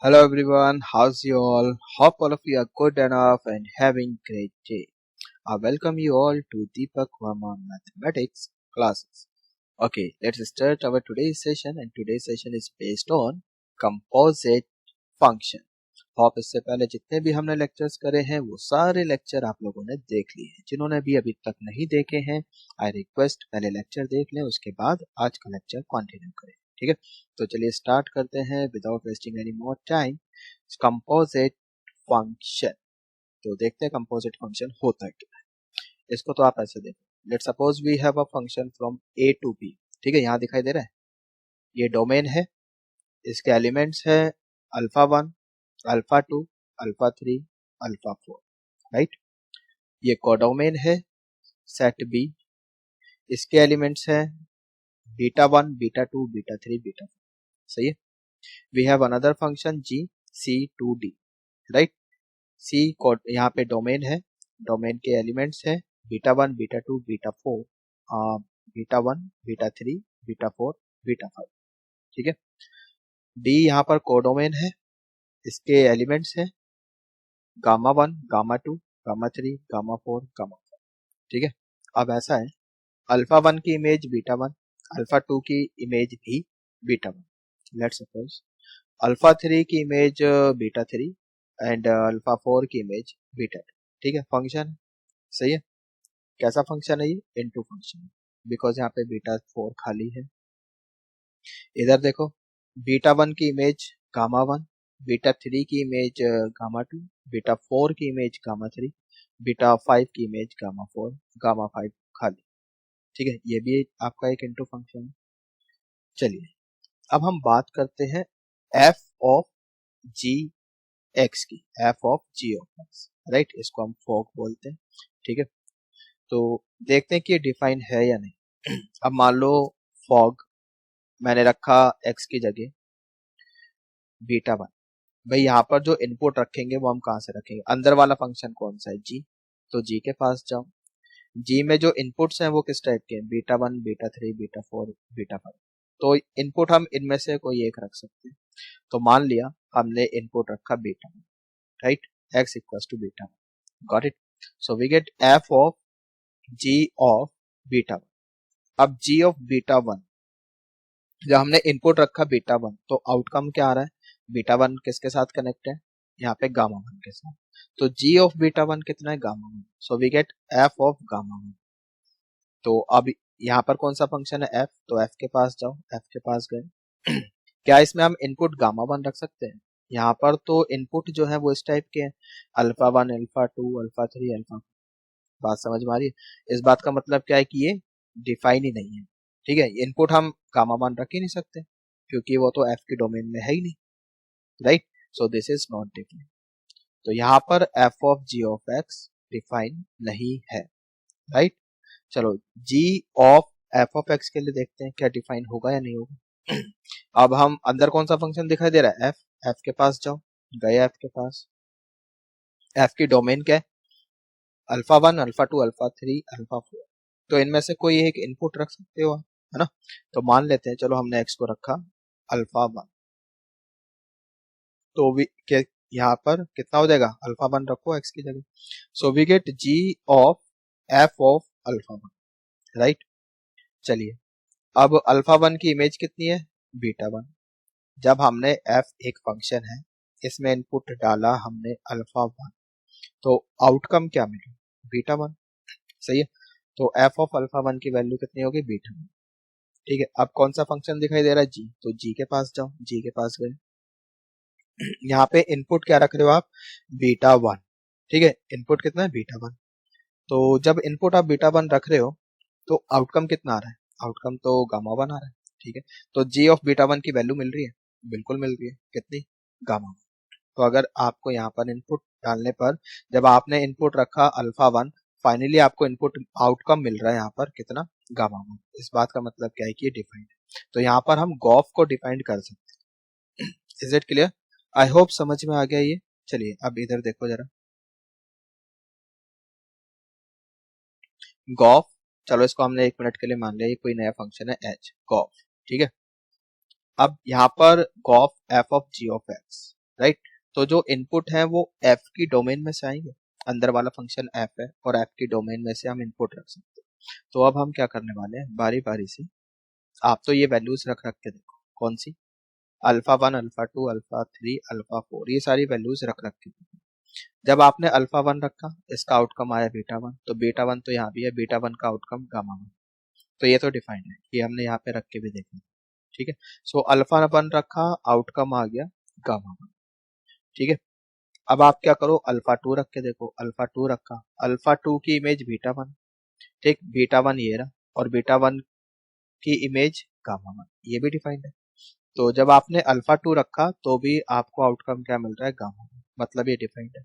Hello everyone, how's you all? Hope all of you are good enough and having great day. I welcome you all to Deepak Verma Mathematics classes. Okay, let's start our today's session and today's session is based on composite function. Hope इससे पहले जितने भी हमने lectures करे हैं वो सारे lecture आप लोगों ने देख लिए हैं। जिन्होंने भी अभी तक नहीं देखे हैं आई रिक्वेस्ट पहले लेक्चर देख लें, उसके बाद आज का लेक्चर कंटिन्यू करें। ठीक है, तो चलिए स्टार्ट करते हैं without wasting any more time. Composite function, तो देखते हैं कंपोजिट फंक्शन होता क्या है। इसको तो आप ऐसे देखो, let suppose we have a function from A to B. ठीक है, यहाँ दिखाई दे रहा है, ये डोमेन है, इसके एलिमेंट्स है alpha 1, alpha 2, alpha 3, alpha 4, right. ये कोडोमेन है सेट बी, इसके एलिमेंट्स है बीटा 1, बीटा 2, बीटा 3, बीटा 4। सही है। We have another function G C to D, right. C code यहाँ पे डोमेन है, डोमेन के एलिमेंट्स है beta 1, beta 2, beta 4, beta 1, beta 3, beta 4, beta 5। ठीक है। डी यहाँ पर कोडोमेन है, इसके एलिमेंट्स है gamma 1, gamma 2, gamma 3, gamma 4, gamma 5। ठीक है। अब ऐसा है, अल्फा 1 की इमेज बीटा 1, अल्फा 2 की इमेज भी बीटा 1। लेट्स सपोज अल्फा 3 की इमेज बीटा 3 एंड अल्फा 4 की इमेज बीटा 2। ठीक है, फंक्शन सही है। कैसा फंक्शन है ये? इनटू फंक्शन, बिकॉज यहाँ पे बीटा 4 खाली है। इधर देखो, बीटा 1 की इमेज गामा 1, बीटा 3 की इमेज गामा 2, बीटा 4 की इमेज गामा 3, बीटा 5 की इमेज गामा 4, गामा 5 खाली। ठीक है, ये भी आपका एक इनटू फंक्शन है। चलिए अब हम बात करते हैं एफ ऑफ जी एक्स की, F of G of X, right. इसको हम फॉग बोलते हैं। ठीक है, तो देखते हैं कि ये डिफाइन है या नहीं। अब मान लो फॉग मैंने रखा एक्स की जगह बीटा 1। भाई यहाँ पर जो इनपुट रखेंगे वो हम कहाँ से रखेंगे? अंदर वाला फंक्शन कौन सा है? जी। तो जी के पास जाओ, जी में जो इनपुट्स हैं वो किस टाइप के हैं? Beta 1, beta 3, beta 4, beta 5। तो इनपुट हम इनमें से कोई एक रख सकते हैं। तो मान लिया हमने इनपुट रखा beta 1, right. X equals to beta 1, got it. So we get F of G of beta 1। अब जी ऑफ बीटा 1, जब हमने इनपुट रखा बीटा 1 तो आउटकम क्या आ रहा है? बीटा 1 किसके साथ कनेक्ट है? यहाँ पे गामा 1 के साथ। तो जी ऑफ बीटा 1 कितना है? Gamma 1। So we get F of gamma 1। तो अब यहाँ पर कौन सा फंक्शन है? एफ। तो एफ के पास जाओ, एफ के पास गए। क्या इसमें हम इनपुट गामा 1 रख सकते हैं? यहाँ पर तो इनपुट जो है वो इस टाइप के हैं, अल्फा 1, अल्फा 2, अल्फा 3, अल्फा। बात समझ में आ रही है? इस बात का मतलब क्या है कि ये डिफाइन ही नहीं है। ठीक है, इनपुट हम गामा 1 रख ही नहीं सकते क्योंकि वो तो एफ के डोमेन में है ही नहीं, right. So this is not define. तो यहाँ पर F of G of X define नहीं है, राइट। चलो G of F of X के लिए देखते हैं क्या डिफाइन होगा या नहीं होगा। अब हम अंदर कौन सा फंक्शन दिखाई दे रहा है? एफ। एफ के पास जाओ, गए एफ के पास। एफ की डोमेन क्या है? Alpha 1, alpha 2, alpha 3, alpha 4। तो इनमें से कोई एक इनपुट रख सकते हो, है ना। तो मान लेते हैं, चलो हमने एक्स को रखा अल्फा 1, तो यहाँ पर कितना हो जाएगा? अल्फा 1 रखो एक्स की जगह। So we get G of F of alpha 1, right. चलिए अब अल्फा 1 की इमेज कितनी है? बीटा 1। जब हमने एफ एक फंक्शन है, इसमें इनपुट डाला हमने अल्फा 1, तो आउटकम क्या मिला? बीटा 1। सही है। तो एफ ऑफ अल्फा 1 की वैल्यू कितनी होगी? बीटा 1। ठीक है, अब कौन सा फंक्शन दिखाई दे रहा है? जी। तो जी के पास जाओ, जी के पास गए। यहाँ पे इनपुट क्या रख रहे हो आप? बीटा 1। ठीक है, इनपुट कितना है? बीटा 1। तो जब इनपुट आप बीटा 1 रख रहे हो तो आउटकम कितना आ रहा है? आउटकम तो गामा 1 आ रहा है। ठीक है, तो जी ऑफ बीटा 1 की वैल्यू मिल रही है? बिल्कुल मिल रही है। कितनी? गामा 1। तो अगर आपको यहाँ पर इनपुट डालने पर, जब आपने इनपुट रखा अल्फा 1, फाइनली आपको इनपुट आउटकम मिल रहा है यहाँ पर कितना? गामा 1। इस बात का मतलब क्या है कि ये डिफाइंड है। तो यहाँ पर हम गॉफ को डिफाइंड कर सकते हैं। Is it clear? I hope समझ में आ गया ये। चलिए अब इधर देखो जरा, गॉफ। चलो इसको हमने 1 मिनट के लिए मान लिया, ये कोई नया फंक्शन है एच, गॉफ। ठीक है, अब यहाँ पर gof F of G of X, right. तो जो इनपुट है वो एफ की डोमेन में से आएंगे, अंदर वाला फंक्शन एफ है और एफ की डोमेन में से हम इनपुट रख सकते हैं। तो अब हम क्या करने वाले हैं, बारी बारी से आप तो ये वैल्यूज रख रख के देखो, कौन सी, alpha one, alpha two, alpha three, alpha four, ये सारी वैल्यूज रख रख के देखो। जब आपने अल्फा वन रखा, इसका आउटकम आया बीटा वन, तो बीटा वन तो यहाँ भी है, बीटा वन का आउटकम गामा वन, तो ये तो डिफाइंड है, ये हमने यहाँ पे रख के भी देखा। ठीक है, सो अल्फा वन रखा, आउटकम आ गया गामा वन। ठीक है, अब आप क्या करो, अल्फा टू रख के देखो, अल्फा टू रखा, अल्फा टू की इमेज बीटा वन, ठीक, बीटा वन ये रहा, और बीटा वन की इमेज गामा वन, ये भी डिफाइंड है। तो जब आपने अल्फा टू रखा तो भी आपको आउटकम क्या मिल रहा है, गामा वन, मतलब ये डिफाइंड है।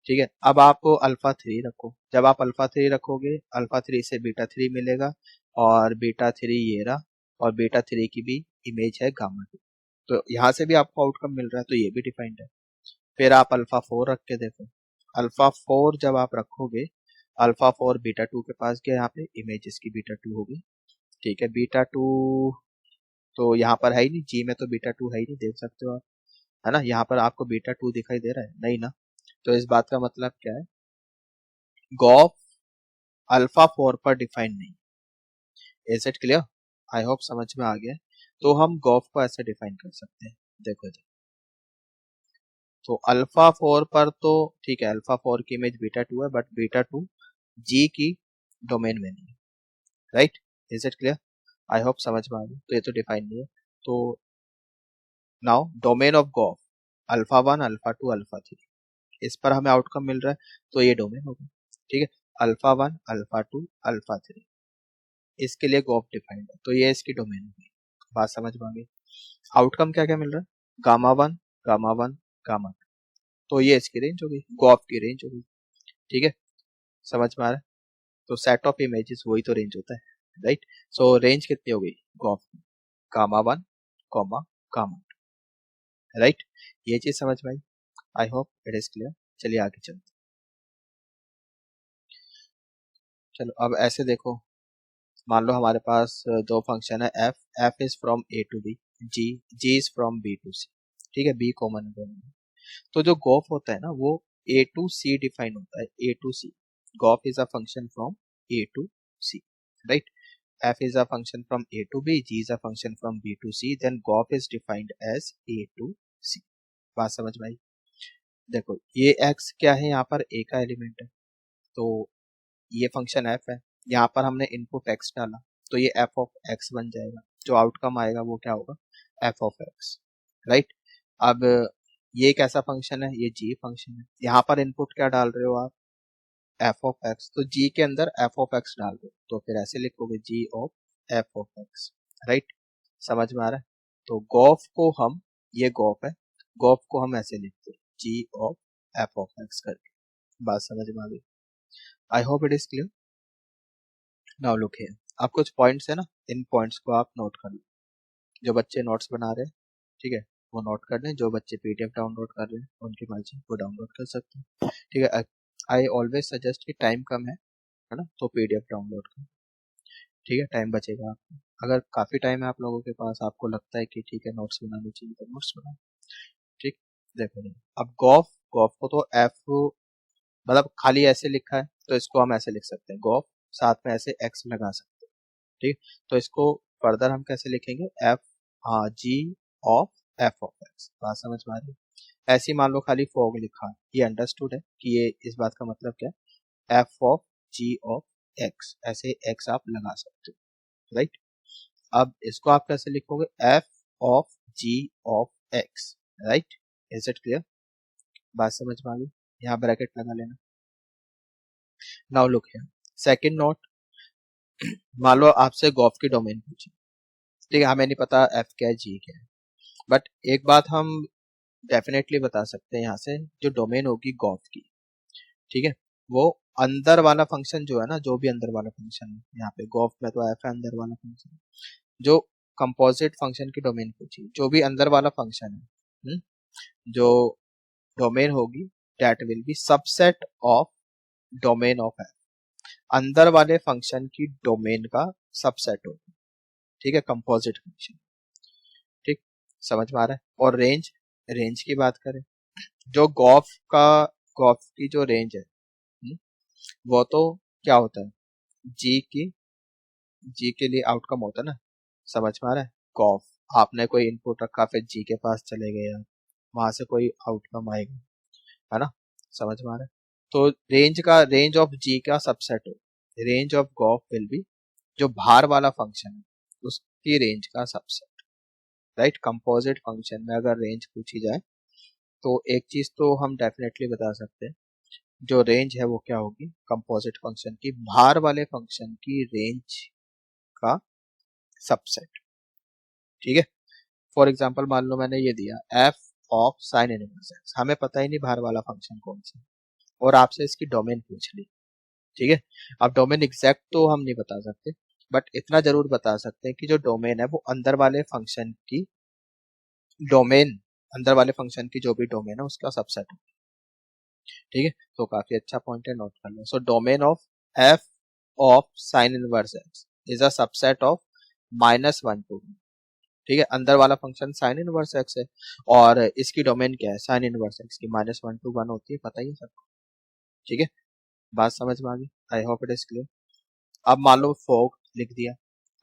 ठीक है, अब आप अल्फा थ्री रखो, जब आप अल्फा थ्री रखोगे, अल्फा थ्री से बीटा थ्री मिलेगा, और बीटा थ्री ये रहा, और बीटा थ्री की भी इमेज है गामा टू, तो यहाँ से भी आपको आउटकम मिल रहा है, तो ये भी डिफाइंड है। फिर आप अल्फा फोर रख के देखो, अल्फा फोर जब आप रखोगे, अल्फा फोर बीटा टू के पास गया, यहाँ पे इमेज इसकी बीटा टू होगी। ठीक है, बीटा टू तो यहाँ पर है ही नहीं, जी में तो बीटा टू है ही नहीं, देख सकते हो आप, है ना, यहाँ पर आपको बीटा टू दिखाई दे रहा है नहीं ना, तो इस बात का मतलब क्या है, गॉफ अल्फा फोर पर डिफाइंड नहीं। Is it clear? I hope समझ में आ गया। तो हम गॉफ को ऐसे डिफाइन कर सकते हैं, देखो जी, तो अल्फा फोर पर तो ठीक है, अल्फा फोर की इमेज बीटा टू है, बट बीटा टू जी की डोमेन में नहीं है, right. Is it clear? I hope समझ में आ गया, तो ये तो डिफाइन नहीं है। तो now domain of gof alpha one, alpha two, alpha three, इस पर हमें आउटकम मिल रहा है, तो ये डोमेन होगा। ठीक है, alpha one, alpha two, alpha three, इसके लिए गॉफ डिफाइंड है, तो ये इसकी डोमेन होगी। बात समझ में आ गई। आउटकम क्या क्या मिल रहा है, gamma one, gamma one, gamma two, तो ये इसकी रेंज होगी, गॉफ की रेंज होगी। ठीक है, समझ में आ रहा है। तो सेट ऑफ इमेजेस वही तो रेंज होता है, राइट। सो रेंज कितनी हो गई गॉफ की, gamma one, comma, gamma, right. ये चीज समझ में आई, I hope it is clear. चलिए आगे चलते, चलो अब ऐसे देखो, मान लो हमारे पास दो फंक्शन है, F, F is from A to B, G, G is from B to C. ठीक है, बी कॉमन है दोनों में। तो जो गॉफ होता है ना, वो ए टू सी डिफाइन होता है, ए टू सी, गॉफ is a function from A to C, right. f is a function from a to b, g is a function from b to c, then golf is defined as a to c। बात समझ में आई। देखो ये x क्या है, यहाँ पर a का एलिमेंट है, तो ये फंक्शन f है, यहाँ पर हमने इनपुट x डाला, तो ये f ऑफ x बन जाएगा, जो आउटकम आएगा वो क्या होगा, f ऑफ x, राइट। अब ये कैसा फंक्शन है, ये g फंक्शन है, यहाँ पर इनपुट क्या डाल रहे हो आप, f ऑफ x, तो g के अंदर f ऑफ x डाल दो, तो फिर ऐसे लिखोगे g of f of x, right. समझ में आ रहा है। तो गॉफ को हम, ये गॉफ है, गॉफ को हम ऐसे लिखते हैं g of f of x करके। बात समझ में आ गई, आई hope it is clear. Now look here, आप कुछ पॉइंट्स है ना, इन पॉइंट्स को आप नोट कर लो, जो बच्चे नोट्स बना रहे हैं, ठीक है, वो नोट कर लें, जो बच्चे पीडीएफ डाउनलोड कर रहे हैं उनकी मर्जी, वो डाउनलोड कर सकते हैं। ठीक है, आई ऑलवेज सजेस्ट कि टाइम कम है ना, तो पीडीएफ डाउनलोड करें। ठीक है, टाइम बचेगा आपको, अगर काफी टाइम है आप लोगों के पास, आपको लगता है कि ठीक है नोट्स बनाने चाहिए, तो नोट्स बनाओ। ठीक, देखो अब गॉफ, गॉफ को तो एफ, मतलब खाली ऐसे लिखा है, तो इसको हम ऐसे लिख सकते हैं, गॉफ साथ में ऐसे एक्स लगा सकते हैं। ठीक, तो इसको फर्दर हम कैसे लिखेंगे, एफ, हाँ, जी ऑफ एफ ऑफ एक्स। बात समझ में आ रही है। ऐसे ही मान लो खाली फॉग लिखा है, ये अंडरस्टूड है कि ये इस बात का मतलब क्या है, F of G of X, ऐसे एक्स आप लगा सकते हो, राइट। अब इसको आप कैसे लिखोगे, F of G of X, right. Is it clear? बात समझ में आ गई, यहाँ ब्रैकेट लगा लेना। Now look here, second note, मान लो आपसे गॉफ की डोमेन पूछी, ठीक है, हमें नहीं पता एफ क्या है, जी क्या है, बट एक बात हम डेफिनेटली बता सकते हैं यहाँ से, जो डोमेन होगी गॉफ की, ठीक है, वो अंदर वाला फंक्शन जो है ना, जो भी अंदर वाला फंक्शन है, यहाँ पे गॉफ में तो एफ है अंदर वाला फंक्शन, जो कंपोजिट फंक्शन की डोमेन पूछी, जो भी अंदर वाला फंक्शन है, जो डोमेन होगी, that will be subset of domain of F, अंदर वाले फंक्शन की डोमेन का सबसेट होगा। ठीक है, कंपोजिट फंक्शन। ठीक, समझ में आ रहा है। और रेंज, रेंज की बात करें, जो गॉफ की जो रेंज है, वो तो क्या होता है, जी की जी के लिए आउटकम होता है ना, समझ में आ रहा है। गॉफ, आपने कोई इनपुट रखा, फिर जी के पास चले गए आप, वहां से कोई आउटकम आएगा, है ना, समझ में आ रहा है। तो रेंज ऑफ जी का सबसेट हो, range of gof will be, जो बाहर वाला फंक्शन है उसकी रेंज का सबसेट, राइट। कंपोजिट फंक्शन में अगर रेंज पूछी जाए तो एक चीज तो हम डेफिनेटली बता सकते हैं, जो रेंज है वो क्या होगी, कंपोजिट फंक्शन की बाहर वाले फंक्शन की रेंज का सबसेट, ठीक है। फॉर एग्जाम्पल मान लो मैंने ये दिया F of sine inverse x, हमें पता ही नहीं बाहर वाला फंक्शन कौन सा, और आपसे इसकी डोमेन पूछ ली, ठीक है। अब डोमेन एग्जैक्ट तो हम नहीं बता सकते, बट इतना जरूर बता सकते हैं कि जो डोमेन है वो डोमेन अंदर वाले फंक्शन की जो भी डोमेन है उसका सबसेट है, ठीक है। तो काफी अच्छा पॉइंट है, नोट कर लो। So domain of F of sine inverse X is a subset of -1 to 1, ठीक है। अंदर वाला फंक्शन साइन इनवर्स एक्स है और इसकी डोमेन क्या है, साइन इनवर्स एक्स की -1 to 1 होती है, पता ही है सबको, ठीक है। बात समझ में आ गई, आई होप इट इज क्लियर। अब मान लो फॉग लिख दिया,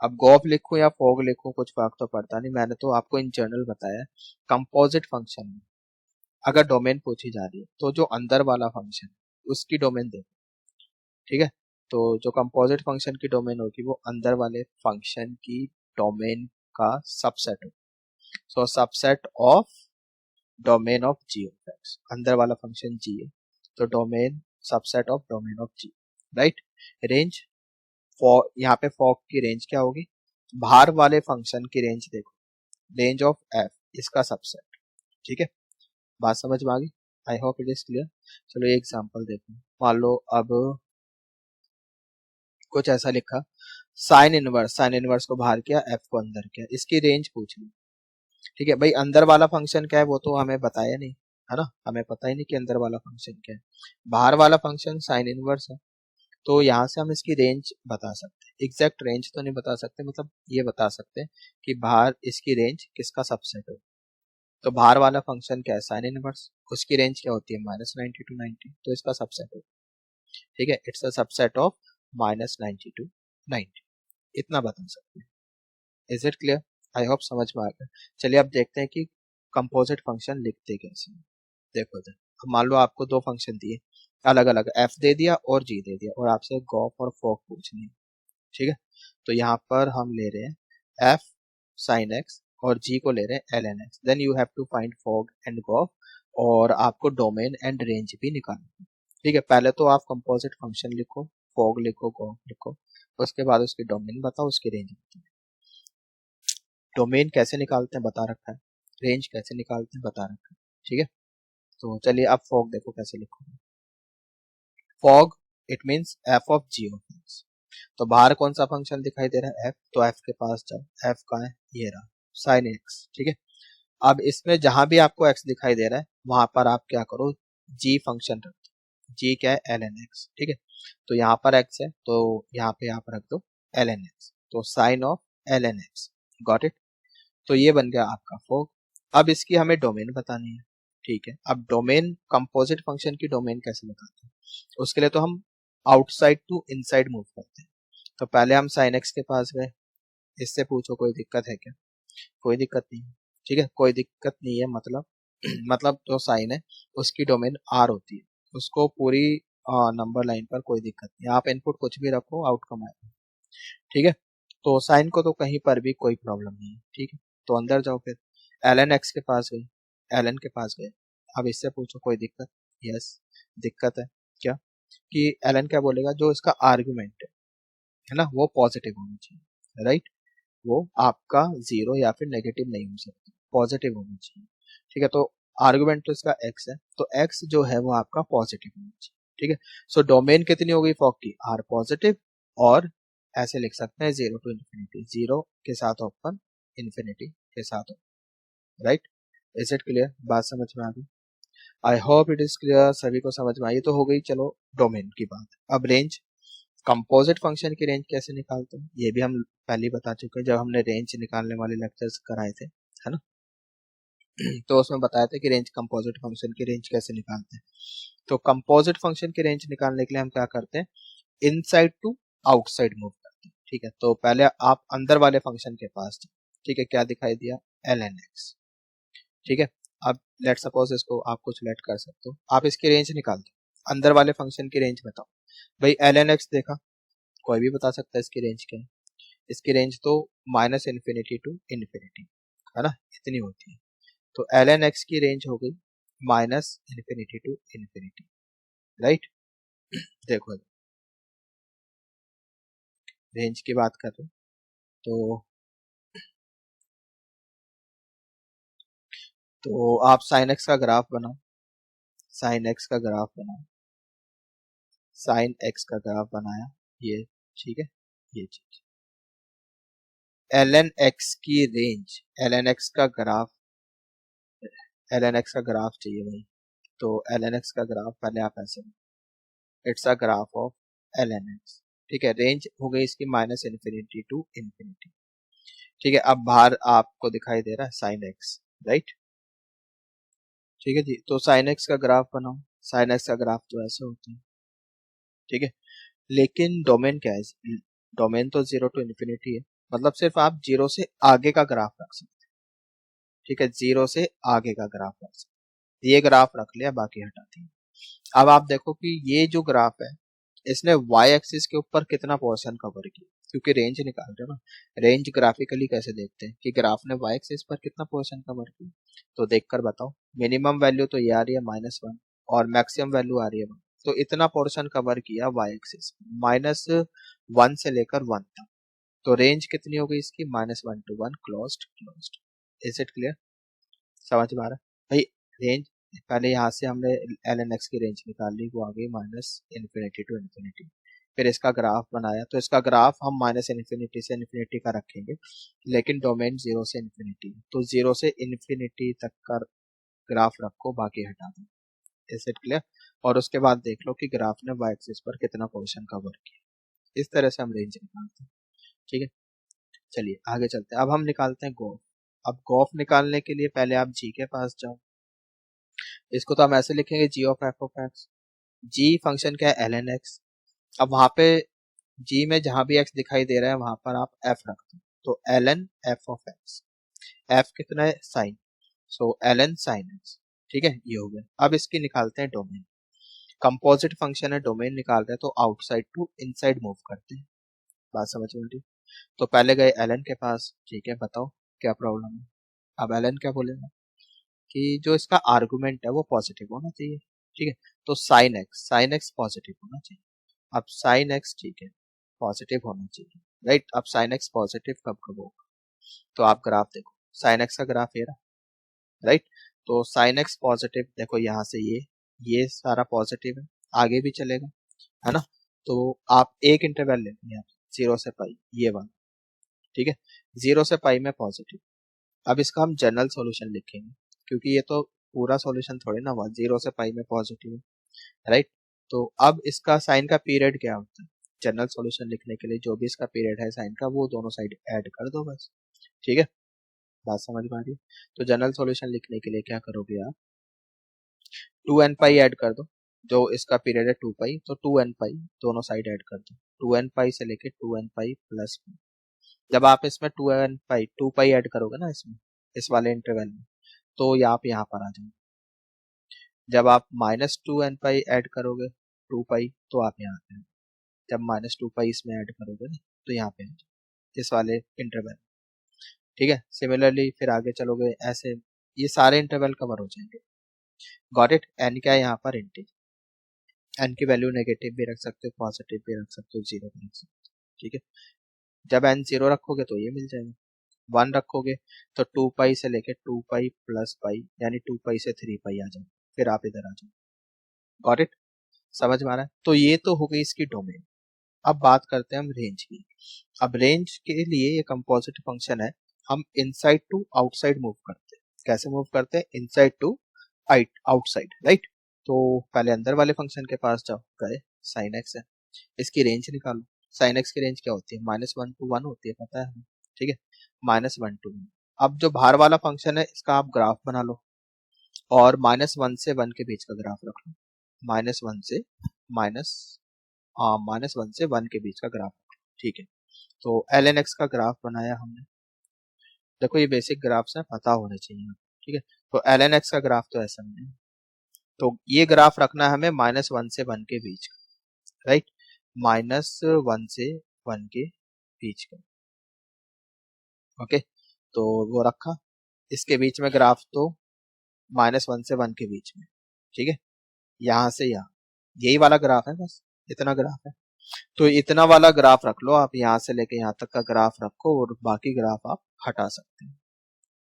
अब गॉफ लिखूं या फॉग लिखूं कुछ फर्क तो पड़ता नहीं, मैंने तो आपको इन जनरल बताया। कंपोजिट फंक्शन में अगर डोमेन पूछी जा रही है तो जो अंदर वाला फंक्शन उसकी डोमेन देखो, ठीक है। तो जो कंपोजिट फंक्शन की डोमेन होगी वो अंदर वाले फंक्शन की डोमेन का सबसेट होगा। So subset of domain of G of X, अंदर वाला फंक्शन जी है तो domain subset of domain of G, right. Range for, यहाँ पे फॉग की रेंज क्या होगी, बाहर वाले फंक्शन की रेंज देखो, रेंज ऑफ एफ इसका सबसेट, ठीक है। बात समझ में आ गई, आई होप इट इज क्लियर। चलो ये एग्जांपल देखो, मान लो अब कुछ ऐसा लिखा, साइन इनवर्स को बाहर किया, एफ को अंदर किया, इसकी रेंज पूछ ली, ठीक है। भाई अंदर वाला फंक्शन क्या है वो तो हमें बताया नहीं, है ना, हमें पता ही नहीं कि अंदर वाला फंक्शन क्या है, बाहर वाला फंक्शन साइन इनवर्स है, तो यहाँ से हम इसकी रेंज बता सकते हैं, एग्जैक्ट रेंज तो नहीं बता सकते, मतलब ये बता सकते हैं कि बाहर इसकी रेंज किसका सबसेट है। तो बाहर वाला फंक्शन क्या है, साइन इनवर्स, उसकी रेंज क्या होती है, -90 to 90, तो इसका सबसेट है, ठीक है। It's a subset of -90 to 90, इतना बता सकते हैं। Is it clear, I hope समझ में आ गया। चलिए अब देखते हैं कि कंपोजिट फंक्शन लिखते कैसे हैं। देखो इधर, अब मान लो आपको दो फंक्शन दिए अलग अलग, एफ दे दिया और जी दे दिया, और आपसे गॉफ और फॉग पूछनी है, ठीक है। तो यहाँ पर हम ले रहे हैं एफ साइन एक्स और जी को ले रहे हैं L N X, then you have to find fog and gof, और आपको डोमेन एंड रेंज भी निकालना है, ठीक है। पहले तो आप कंपोजिट फंक्शन लिखो, फॉग लिखो, गॉफ लिखो, उसके बाद उसकी डोमेन बताओ, उसकी रेंज बताओ। डोमेन कैसे निकालते हैं बता रखा है, रेंज कैसे निकालते हैं बता रखा है, ठीक है। तो चलिए अब फॉग देखो कैसे लिखो, fog it means F of G of X, तो बाहर कौन सा फंक्शन दिखाई दे रहा है, एफ, तो एफ के पास जाओ, एफ कहाँ है, ये रहा, साइन एक्स, ठीक है। अब इसमें जहां भी आपको एक्स दिखाई दे रहा है वहां पर आप क्या करो, जी फंक्शन रख दो, जी क्या है, एल एन एक्स, ठीक है। तो यहाँ पर एक्स है तो यहाँ पे आप रख दो एल एन एक्स, तो sine of L N X, got it. तो ये बन गया आपका फोक। अब इसकी हमें डोमेन बतानी है, ठीक है। अब डोमेन, कंपोजिट फंक्शन की डोमेन कैसे बताते हैं, उसके लिए तो हम आउटसाइड टू इनसाइड मूव करते हैं। तो पहले हम साइन एक्स के पास गए, इससे पूछो कोई दिक्कत है क्या, कोई दिक्कत नहीं है, ठीक है, कोई दिक्कत नहीं है, मतलब मतलब जो साइन है उसकी डोमेन आर होती है, उसको पूरी नंबर लाइन पर कोई दिक्कत नहीं, आप इनपुट कुछ भी रखो आउटकम आएगा, ठीक है। तो साइन को तो कहीं पर भी कोई प्रॉब्लम नहीं है, ठीक है। तो अंदर जाओ, फिर एल एन एक्स के पास गए, एल एन के पास गए, अब इससे पूछो कोई दिक्कत, यस दिक्कत है, क्या, कि एल एन क्या बोलेगा, जो इसका आर्गुमेंट है ना वो पॉजिटिव होना चाहिए, राइट। वो आपका जीरो या फिर नेगेटिव नहीं हो सकता, पॉजिटिव होना चाहिए, ठीक है। तो आर्गुमेंट तो इसका एक्स है, तो एक्स जो है वो आपका पॉजिटिव होना चाहिए, ठीक है। सो डोमेन कितनी हो गई फॉग की, आर पॉजिटिव, और ऐसे लिख सकते हैं 0 to इन्फिनिटी, 0 के साथ ओपन, इन्फिनिटी के साथ open, right. Is it clear, बात समझ में आ गई, आई होप इट इज क्लियर, सभी को समझ में आई। तो हो गई चलो डोमेन की बात। अब रेंज, कंपोजिट फंक्शन की रेंज कैसे निकालते हैं ये भी हम पहले ही बता चुके हैं जब हमने रेंज निकालने वाले लेक्चर्स कराए थे, है ना। तो उसमें बताया था कि रेंज कंपोजिट फंक्शन की रेंज कैसे निकालते हैं। तो कंपोजिट फंक्शन की रेंज निकालने के लिए हम क्या करते हैं, इनसाइड टू आउटसाइड मूव करते हैं। ठीक है, तो पहले आप अंदर वाले फंक्शन के पास जाओ। ठीक है, क्या दिखाई दिया, ln x। ठीक है, अब लेट सपोज इसको आप कुछ लेट कर सकते हो, आप इसकी रेंज निकाल दो, अंदर वाले फंक्शन की रेंज बताओ। भाई ln x देखा, कोई भी बता सकता है इसकी रेंज क्या है। इसकी रेंज तो माइनस इन्फिनिटी टू इन्फिनिटी है ना, इतनी होती है। तो ln x की रेंज हो गई minus infinity to infinity, right. देखो रेंज की बात कर रहे हैं, तो आप साइन एक्स का ग्राफ बनाओ, साइन एक्स का ग्राफ बनाओ, साइन एक्स का ग्राफ बनाया ये, ठीक है, ये चीज ln x की रेंज, ln x का ग्राफ, ln x का ग्राफ चाहिए भाई। तो ln x का ग्राफ पहले आप ऐसे, it's a graph of ln x। ठीक है, रेंज हो गई इसकी माइनस इन्फिनिटी टू इन्फिनिटी। ठीक है, अब बाहर आपको दिखाई दे रहा है साइन एक्स, राइट। ठीक है जी, तो साइन एक्स का ग्राफ बनाओ, साइन एक्स का ग्राफ तो ऐसे होता है। ठीक है, लेकिन डोमेन क्या है, डोमेन तो जीरो टू इन्फिनिटी है, मतलब सिर्फ आप जीरो से आगे का ग्राफ रख सकते हैं। ठीक है, जीरो से आगे का ग्राफ रख सकते हैं, ये ग्राफ रख लिया, बाकी हटा दिया। अब आप देखो कि ये जो ग्राफ है, इसने वाई एक्सिस के ऊपर कितना पोर्शन कवर किया, क्योंकि रेंज निकाल रहे हो ना। रेंज ग्राफिकली कैसे देखते हैं कि ग्राफ ने वाई एक्सिस पर कितना पोर्शन कवर किया, तो देखकर बताओ। मिनिमम वैल्यू तो ये आ रही है -1 और मैक्सिमम वैल्यू आ रही है 1, तो इतना पोर्शन कवर किया वाई एक्सिस, -1 से लेकर 1 तक। तो रेंज कितनी हो गई इसकी, -1 to 1, closed closed. Is it clear, समझ में आ रहा है भाई। रेंज पहले यहाँ से हमने ln x की रेंज निकाल ली, वो आ गई माइनस इन्फिनिटी टू इन्फिनिटी। फिर इसका ग्राफ बनाया, तो इसका ग्राफ हम माइनस इन्फिनिटी से इन्फिनिटी का रखेंगे, लेकिन डोमेन जीरो से इन्फिनिटी, तो जीरो से इन्फिनिटी तक का ग्राफ रखो, बाकी हटा दो। इज इट क्लियर, और उसके बाद देख लो कि ग्राफ ने वाई एक्सिस पर कितना पोर्शन कवर किया। इस तरह से हम रेंज निकालते हैं। ठीक है, चलिए आगे चलते हैं। अब हम निकालते हैं गॉफ। अब गॉफ निकालने के लिए पहले आप जी के पास जाओ, इसको तो हम ऐसे लिखेंगे G of F of X. G function क्या है, ln x। अब वहां पे जी में जहां भी x दिखाई दे रहा है वहां पर आप f रख दो, तो ln f of x। f कितना है, साइन, सो ln साइन x। ठीक है, ये हो गया। अब इसकी निकालते हैं डोमेन, कंपोजिट फंक्शन है, डोमेन निकाल रहे हैं तो आउटसाइड टू इनसाइड मूव करते हैं। बात समझ में आई। तो पहले गए ln के पास, ठीक है, बताओ क्या प्रॉब्लम है। अब ln क्या बोलेगा कि जो इसका आर्गुमेंट है वो पॉजिटिव होना चाहिए। ठीक है, तो साइन एक्स पॉजिटिव होना चाहिए। अब साइन एक्स, ठीक है, पॉजिटिव होना चाहिए, राइट। अब साइन एक्स पॉजिटिव कब कब होगा, तो आप ग्राफ देखो, साइन एक्स का ग्राफ ये रहा, राइट। तो साइन एक्स पॉजिटिव, देखो यहाँ से ये सारा पॉजिटिव है, आगे भी चलेगा, है ना। तो आप एक इंटरवल ले लो यहाँ, जीरो से पाई, ये वाला। ठीक है, जीरो से पाई में पॉजिटिव। अब इसका हम जनरल सॉल्यूशन लिखेंगे, क्योंकि ये तो पूरा सॉल्यूशन थोड़ी ना हुआ, जीरो से पाई में पॉजिटिव है, राइट। तो अब इसका साइन का पीरियड क्या होता है, जनरल सॉल्यूशन लिखने के लिए जो भी इसका पीरियड है साइन का, वो दोनों साइड ऐड कर दो बस। ठीक है, बात समझ में आ रही है। तो जनरल सॉल्यूशन लिखने के लिए क्या करोगे आप, 2n पाई ऐड कर दो, जो इसका पीरियड है 2 पाई, तो 2n पाई दोनों साइड ऐड कर दो, 2n पाई से लेके 2n पाई प्लस। जब आप इसमें 2 पाई ऐड करोगे ना इसमें, इस वाले इंटरवल में, तो ये आप यहाँ पर आ जाओगे। जब आप -2n पाई ऐड करोगे 2 पाई, तो आप यहाँ पे, जब -2 पाई इसमें ऐड करोगे ना, तो यहाँ पे इस वाले इंटरवल। ठीक है, सिमिलरली फिर आगे चलोगे ऐसे, ये सारे इंटरवल कवर हो जाएंगे। Got it. एन क्या है यहाँ पर, इंटीजर। एन की वैल्यू नेगेटिव भी रख सकते हो, पॉजिटिव भी रख सकते हो, जीरो भी रख सकते हो। ठीक है, जब एन जीरो रखोगे तो ये मिल जाएगा, 1 रखोगे तो 2 पाई से लेके 2 पाई प्लस पाई, यानी 2 पाई से 3 पाई आ जाओ, फिर आप इधर आ जाओ। गॉट इट, समझ में आ रहा है। तो ये तो हो गई इसकी डोमेन। अब बात करते हैं हम रेंज की। अब रेंज के लिए ये कंपोजिट फंक्शन है, हम इनसाइड टू आउटसाइड मूव करते हैं। कैसे मूव करते हैं, इनसाइड टू आउटसाइड, राइट। तो पहले अंदर वाले फंक्शन के पास जाओ, गए, साइन एक्स है, इसकी रेंज निकालो। साइन एक्स की रेंज क्या होती है, -1 to 1 होती है, पता है हमें। ठीक है, -1 to 1, अब जो बाहर वाला फंक्शन है इसका आप ग्राफ बना लो और -1 से 1 के बीच का ग्राफ रख लो। -1 से माइनस -1 से 1 के बीच का ग्राफ रख लो। ठीक है, तो ln x का ग्राफ बनाया हमने। देखो ये बेसिक ग्राफ्स है, पता होने चाहिए। ठीक है, तो ln x का ग्राफ तो ऐसा नहीं है, तो ये ग्राफ रखना है हमें -1 से 1 के बीच का, राइट। -1 से 1 के बीच का, ओके। तो वो रखा, इसके बीच में ग्राफ तो -1 से 1 के बीच में, ठीक है, यहाँ से यहाँ, यही वाला ग्राफ है, बस इतना ग्राफ है। तो इतना वाला ग्राफ रख लो आप, यहाँ से लेके यहाँ तक का ग्राफ रखो और बाकी ग्राफ आप हटा सकते हैं,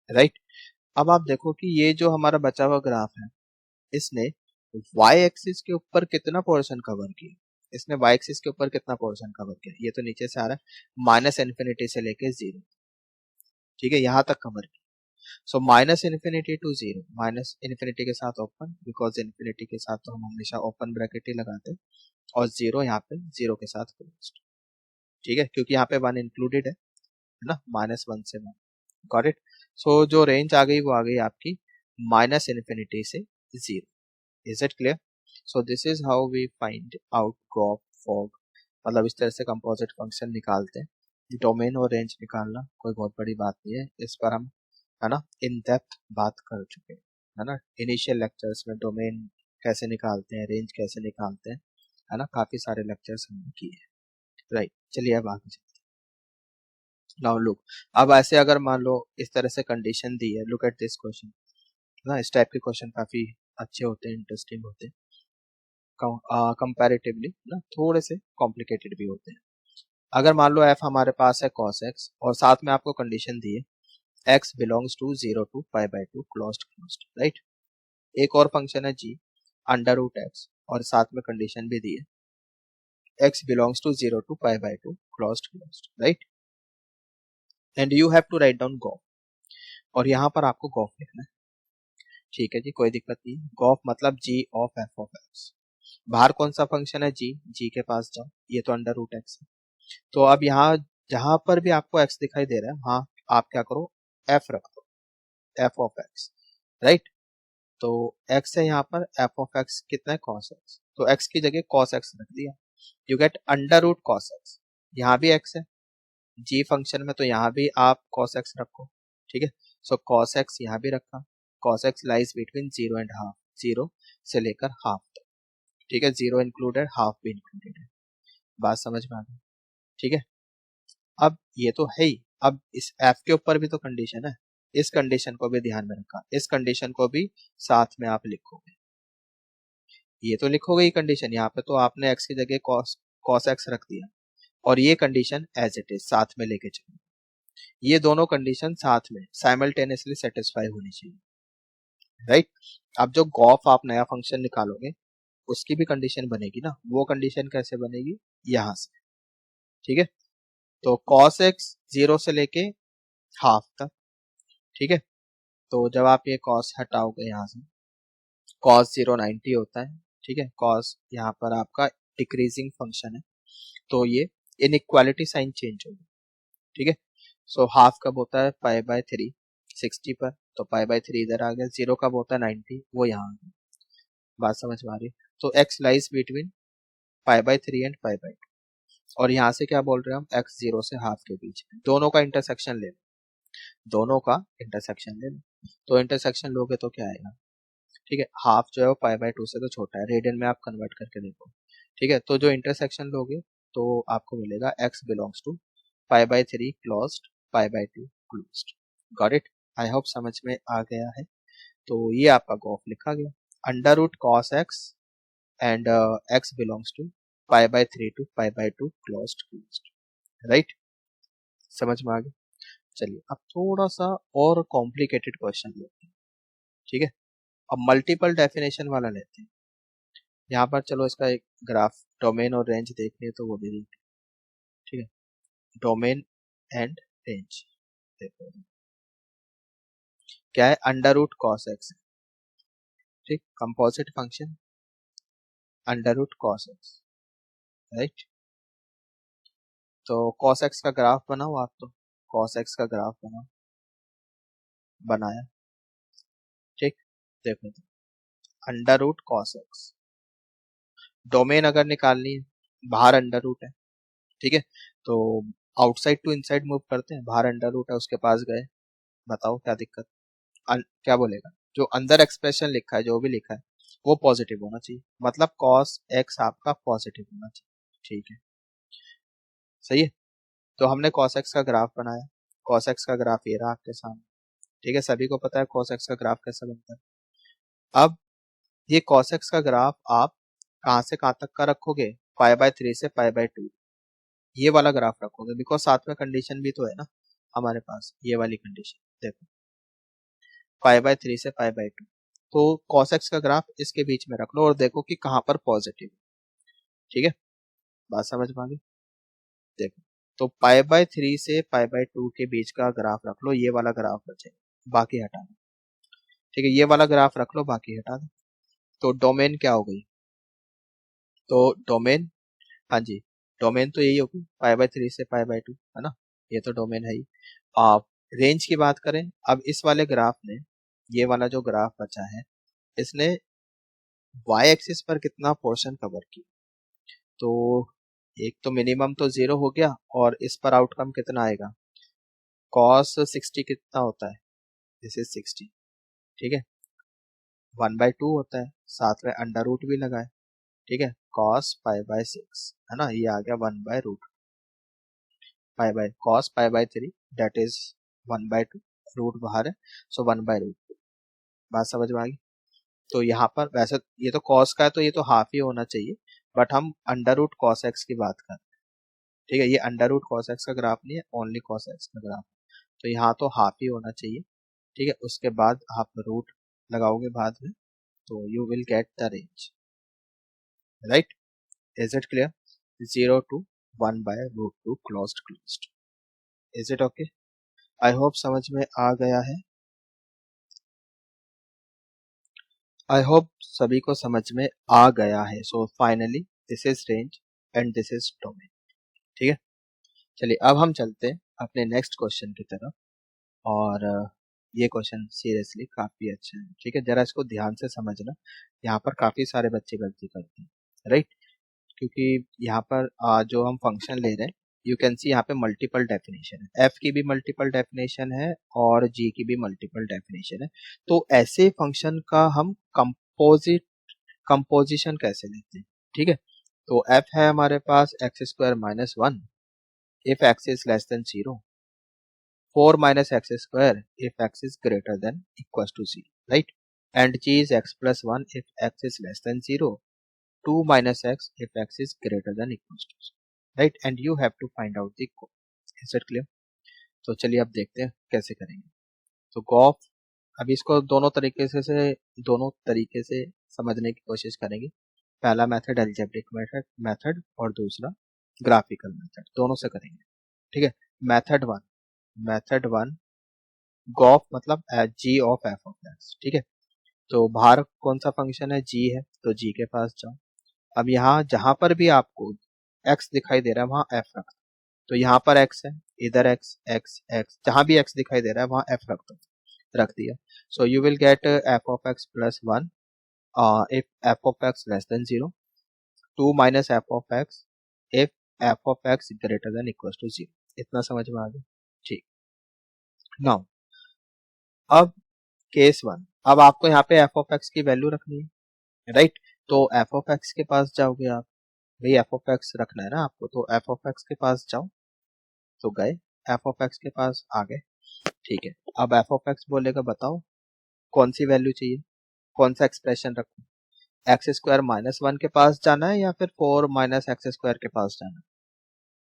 राइट। अब आप देखो कि ये जो हमारा बचा हुआ ग्राफ है, इसने y एक्सिस के ऊपर कितना पोर्शन कवर किया, इसने y एक्सिस के ऊपर कितना पोर्शन कवर किया, ये तो नीचे से आ रहा है -∞ से लेके 0, ठीक है, यहाँ तक कवर किया। सो -∞ to 0, -∞ के साथ ओपन, बिकॉज इन्फिनिटी के साथ तो हम हमेशा ओपन ब्रैकेट ही लगाते हैं, और 0 यहाँ पे 0 के साथ क्लोज्ड, ठीक है, क्योंकि यहाँ पे 1 इंक्लूडेड है ना, -1 से 1, गॉट इट। सो जो रेंज आ गई वो आ गई आपकी -∞ से 0। Is it clear? So this is how we find out gof fog, मतलब इस तरह से कंपोजिट फंक्शन निकालते हैं। डोमेन और रेंज निकालना कोई बहुत बड़ी बात नहीं है, इस पर हम, है ना, इन डेप्थ बात कर चुके हैं, है ना, इनिशियल लेक्चर्स में डोमेन कैसे निकालते हैं, रेंज कैसे निकालते हैं, है ना, काफी सारे लेक्चर्स हमने किए हैं, राइट। चलिए अब आगे चलते हैं। नाउ लुक, अब ऐसे अगर मान लो इस तरह से कंडीशन दी है, लुक एट दिस क्वेश्चन, ना इस टाइप के क्वेश्चन काफी अच्छे होते हैं, इंटरेस्टिंग होते हैं, कंपैरेटिवली ना थोड़े से कॉम्प्लिकेटेड भी होते हैं। अगर मान लो f हमारे पास है cos x और साथ में आपको कंडीशन दी है x belongs to 0 to π/2 closed, right. एक और फंक्शन है g √x और साथ में कंडीशन भी दी है x belongs to 0 to π/2 closed, right. And you have to write down गॉफ, और यहाँ पर आपको गॉफ लिखना है, ठीक है जी, कोई दिक्कत नहीं। गॉफ मतलब g of f of x, बाहर कौन सा फंक्शन है g के पास जाओ, ये तो √x है। तो अब यहाँ जहां पर भी आपको x दिखाई दे रहा है, हाँ आप क्या करो, f रख दो, f ऑफ x, राइट। तो x है यहाँ पर, f ऑफ x कितना है, cos x, तो x की जगह cos x रख दिया, यू गेट √cos x। यहाँ भी x है g फंक्शन में, तो यहाँ भी आप cos x रखो, ठीक है। सो cos x यहाँ भी रखा, cos x lies between 0 and half, 0 से लेकर हाफ तक, ठीक है, 0 इंक्लूडेड, हाफ भी इंक्लूडेड है, बात समझ में आ गई, ठीक है। अब ये तो है ही, अब इस f के ऊपर भी तो कंडीशन है, इस कंडीशन को भी ध्यान में रखा, इस कंडीशन को भी साथ में आप लिखोगे, ये तो लिखोगे ही कंडीशन, यहाँ पे तो आपने x की जगह cos x रख दिया, और ये कंडीशन एज इट इज साथ में लेके चलो, ये दोनों कंडीशन साथ में साइमल्टेनियसली सेटिस्फाई होनी चाहिए, राइट। अब जो गॉफ आप नया फंक्शन निकालोगे उसकी भी कंडीशन बनेगी ना, वो कंडीशन कैसे बनेगी, यहाँ से, ठीक है। तो cos x 0 से लेके हाफ तक, ठीक है। तो जब आप ये cos हटाओगे यहाँ से, cos 0 90 होता है, ठीक है, cos यहाँ पर आपका डिक्रीजिंग फंक्शन है, तो ये इनइक्वालिटी साइन चेंज होगी, ठीक है। सो हाफ कब होता है, π/3 60 पर, तो π/3 इधर आ गया, 0 कब होता है 90, वो यहाँ आ गया, बात समझ में आ रही है। तो x लाइज बिटवीन π/3 एंड π/2, और यहाँ से क्या बोल रहे हैं हम, x 0 से हाफ के बीच, दोनों का इंटरसेक्शन ले लो, दोनों का इंटरसेक्शन ले लो, तो इंटरसेक्शन लोगे तो क्या आएगा, ठीक है, हाफ जो है वो π/2 से तो छोटा है, रेडियन में आप कन्वर्ट करके देखो, ठीक है। तो जो इंटरसेक्शन लोगे तो आपको मिलेगा x belongs to π/3 closed, π/2 closed, got it. I hope समझ में आ गया है। तो ये आपका गॉफ लिखा गया, √cos x and x belongs to π/3 to π/2 closed, right, समझ में आ गया। चलिए अब थोड़ा सा और कॉम्प्लिकेटेड क्वेश्चन लेते हैं, ठीक है। अब मल्टीपल डेफिनेशन वाला लेते हैं, यहाँ पर चलो इसका एक ग्राफ, डोमेन और रेंज देखनी है तो वो भी देखते हैं, ठीक है। डोमेन एंड रेंज देखो क्या है, √cos x, ठीक, composite function √cos x, right. तो cos x का ग्राफ बनाओ आप, तो cos x का ग्राफ बनाओ, बनाया, ठीक। देखो under root cos X, domain अगर निकालनी है, बाहर अंडर रूट है, ठीक है, तो आउटसाइड टू इनसाइड मूव करते हैं, बाहर अंडर रूट है उसके पास गए, बताओ क्या दिक्कत। क्या बोलेगा, जो अंदर एक्सप्रेशन लिखा है, जो भी लिखा है वो पॉजिटिव होना चाहिए, मतलब कॉस एक्स आपका पॉजिटिव होना चाहिए, ठीक है, सही है। तो हमने कॉस एक्स का ग्राफ बनाया, कॉस एक्स का ग्राफ ये रहा आपके सामने, ठीक है, सभी को पता है कॉस एक्स का ग्राफ कैसा बनता है। अब ये cos x का ग्राफ आप कहां से कहां तक का रखोगे, π/3 से π/2, ये वाला ग्राफ रखोगे, बिकॉज साथ में कंडीशन भी तो है ना हमारे पास, ये वाली कंडीशन देखो, π/3 से π/2, तो cos x का ग्राफ इसके बीच में रख लो और देखो कि कहां पर पॉजिटिव, ठीक है, बात समझ में आ गई। देखो तो π/3 से π/2 के बीच का ग्राफ रख लो, ये वाला ग्राफ बचेगा, बाकी हटा दो, ठीक है, ये वाला ग्राफ रख लो, बाकी हटा दो। तो डोमेन क्या हो गई, तो डोमेन, हाँ जी, डोमेन तो यही होगी π/3 से π/2, है ना, ये तो डोमेन है ही। आप रेंज की बात करें, अब इस वाले ग्राफ ने, ये वाला जो ग्राफ बचा है, इसने y एक्सिस पर कितना पोर्शन कवर किया, तो एक तो मिनिमम तो 0 हो गया, और इस पर आउटकम कितना आएगा, cos 60 कितना होता है, दिस इज 60, ठीक है, 1/2 होता है, साथ में अंडर रूट भी लगा है, ठीक है, cos π/6, है ना, ये आ गया 1/√, cos π/3 that is 1/2, रूट बाहर है, सो 1/√, बात समझ में आ गई। तो यहाँ पर वैसे ये तो cos का है, तो ये तो हाफ ही होना चाहिए, बट हम अंडर रूट cos x की बात कर रहे हैं, ठीक है, ये अंडर रूट cos x का ग्राफ नहीं है, ओनली cos x का ग्राफ, तो यहाँ तो हाफ ही होना चाहिए, ठीक है, उसके बाद आप रूट लगाओगे बाद में, तो you will get the range, right, is it clear, 0 to 1/√2 closed, is it okay, I hope समझ में आ गया है, आई होप सभी को समझ में आ गया है। So finally this is range and this is domain, ठीक है। चलिए अब हम चलते हैं अपने नेक्स्ट क्वेश्चन की तरफ, और ये क्वेश्चन सीरियसली काफी अच्छा है, ठीक है, जरा इसको ध्यान से समझना, यहाँ पर काफी सारे बच्चे गलती करते हैं, राइट, क्योंकि यहाँ पर जो हम फंक्शन ले रहे हैं, यू कैन सी यहाँ पे मल्टीपल डेफिनेशन है, एफ की भी मल्टीपल डेफिनेशन है और जी की भी मल्टीपल डेफिनेशन है, तो ऐसे फंक्शन का हम कंपोजिशन कैसे लेते हैं, ठीक है। तो एफ है हमारे पास x² - 1 if x is less than 0, 4 - x² if x is greater than equals to 0, right, and g is x+1 if x is less than 0, 2 - x if x is greater than equals to 0, right, and you have to find out the code, is it clear। तो चलिए अब देखते हैं कैसे करेंगे। तो Gauff, अब इसको दोनों तरीके से समझने की कोशिश करेंगे, पहला मेथड अलजेब्रिक मेथड और दूसरा ग्राफिकल मेथड, दोनों से करेंगे, ठीक है। मेथड वन गॉफ मतलब जी ऑफ एफ ऑफ एक्स, ठीक है, तो बाहर कौन सा फंक्शन है, जी है, तो जी के पास जाओ, अब यहाँ जहां पर भी आपको एक्स दिखाई दे रहा है वहां एफ रख, तो यहाँ पर एक्स है, इधर एक्स एक्स एक्स, जहां भी एक्स दिखाई दे रहा है वहां एफ रख दिया, so you will get F of X plus 1 if f of x less than 0, 2 minus f of x if f of x greater than equals to 0, इतना समझ में आ गया, ठीक। नाउ अब केस 1, अब आपको यहाँ पे f of x की वैल्यू रखनी है, राइट, तो f of x के पास जाओगे आप, भाई f of x रखना है ना आपको, तो f of x के पास जाओ, तो गए f of x के पास आ गए, ठीक है, अब f of x बोलेगा बताओ कौन सी वैल्यू चाहिए, कौन सा एक्सप्रेशन रखूं, x² - 1 के पास जाना है या फिर 4 - x² के पास जाना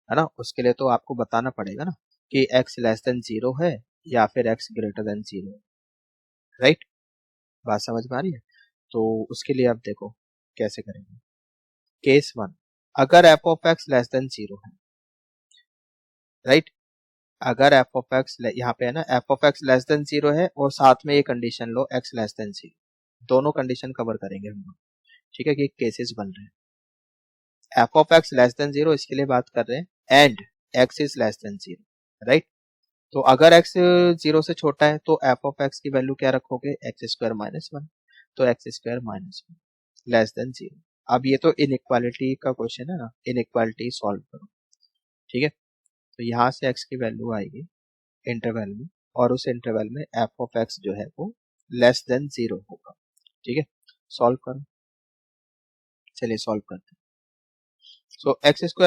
है ना, उसके लिए तो आपको बताना पड़ेगा ना कि x लेस देन 0 है या फिर x ग्रेटर देन 0 है, राइट, बात समझ में आ रही है। तो उसके लिए आप देखो कैसे करेंगे। केस 1, अगर f of x less than 0 है, राइट, अगर f ऑफ x यहाँ पे है ना, f of x less than 0 है और साथ में ये कंडीशन लो x लेस देन 0, दोनों कंडीशन कवर करेंगे हम लोग, ठीक है, कि केसेस बन रहे हैं, f of x less than 0 इसके लिए बात कर रहे हैं, and x is less than 0, right, तो अगर x 0 से छोटा है तो f ऑफ x की वैल्यू क्या रखोगे, x² - 1। तो x² - 1 लेस देन 0। अब ये तो इनइक्वालिटी का क्वेश्चन है ना, इनइक्वालिटी सॉल्व करो। ठीक है, तो यहाँ से x की वैल्यू आएगी इंटरवल में, और उस इंटरवल में f ऑफ x जो है वो लेस देन 0 होगा। ठीक है, सॉल्व करो। चलिए सॉल्व करते हैं। सो x² -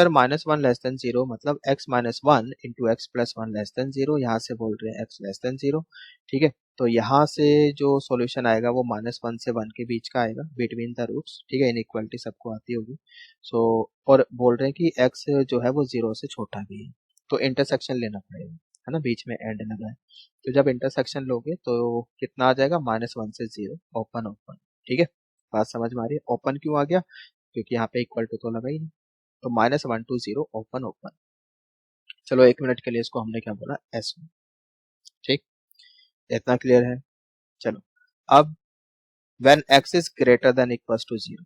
1 लेस देन 0 मतलब x-1 into x+1 less than 0। यहाँ से बोल रहे हैं x लेस देन 0। ठीक है, तो यहाँ से जो सॉल्यूशन आएगा वो -1 से 1 के बीच का आएगा, बिटवीन द रूट्स। ठीक है, इनइक्वालिटी सबको आती होगी। सो और बोल रहे हैं कि x जो है वो 0 से छोटा भी है, तो इंटरसेक्शन लेना पड़ेगा, है ना, बीच में एंड लगा है। तो जब इंटरसेक्शन लोगे तो कितना आ जाएगा, -1 से 0, ओपन ओपन। ठीक है, बात समझ में आ रही है। ओपन क्यों आ गया, क्योंकि यहाँ पे इक्वल टू तो लगा ही नहीं। तो -1 to 0 ओपन ओपन। चलो 1 मिनट के लिए इसको हमने क्या बोला, एस। ठीक, इतना क्लियर है। चलो अब when x is greater than equals to 0,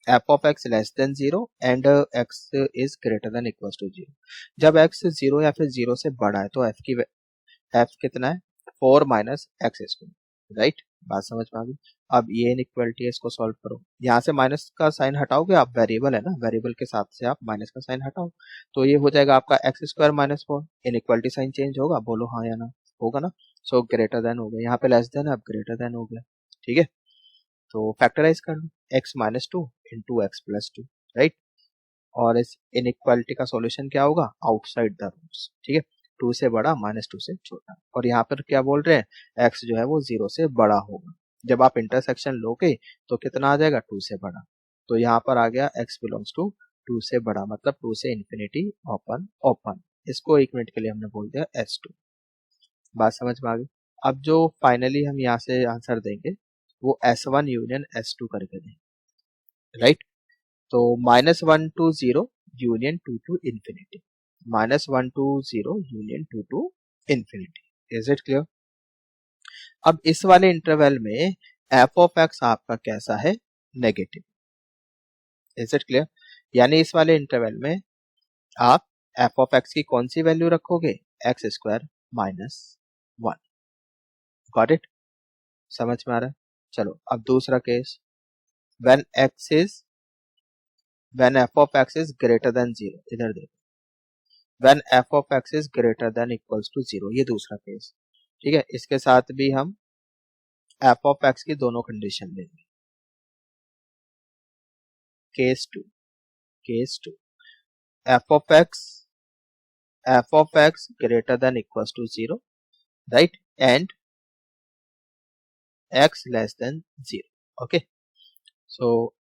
f of x less than 0 and x is greater than equals to 0। जब x 0 या फिर 0 से बड़ा है तो f कितना है, 4 माइनस एक्स स्क्वायर। राइट, बात समझ में आ गई। अब ये इनइक्वालिटी है, इसको सॉल्व करो। यहाँ से माइनस का साइन हटाओगे आप, वेरिएबल है ना, वेरिएबल के साथ से आप माइनस का साइन हटाओ, तो ये हो जाएगा आपका x² - 4। इनइक्वालिटी साइन चेंज होगा, बोलो हाँ या ना, होगा ना। सो ग्रेटर देन हो गया, यहाँ पे लेस देन है, अब ग्रेटर देन हो गया। ठीक है, तो फैक्टराइज कर लो, x-2 इंटू x+2। राइट, और इस इनइक्वालिटी का सॉल्यूशन क्या होगा, आउटसाइड द रूट्स। ठीक है, 2 से बड़ा -2 से छोटा। और यहाँ पर क्या बोल रहे हैं, x जो है वो 0 से बड़ा होगा। जब आप इंटरसेक्शन लोगे तो कितना आ जाएगा, 2 से बड़ा। तो यहाँ पर आ गया x बिलोंग्स टू 2 से बड़ा, मतलब 2 से इन्फिनिटी ओपन ओपन। इसको 1 मिनट के लिए हमने बोल दिया S2। बात समझ में आ गई। अब जो फाइनली हम यहाँ से आंसर देंगे वो S1 यूनियन S2 करके देंगे। राइट, तो -1 to 0 union 2 to infinity, -1 to 0 union 2 to infinity. Is it clear. अब इस वाले इंटरवल में f ऑफ x आपका कैसा है, नेगेटिव। इज इट क्लियर, यानी इस वाले इंटरवल में आप f ऑफ x की कौन सी वैल्यू रखोगे, x² - 1। गॉट इट, समझ में आ रहा है। चलो अब दूसरा case, when f of x is greater than 0। इधर देखो, when f of x is greater than equals to 0, ये दूसरा केस। ठीक है, इसके साथ भी हम f ऑफ x की दोनों कंडीशन लेंगे। Case 2 f of x greater than equals to 0, right, and x less than 0। Okay, so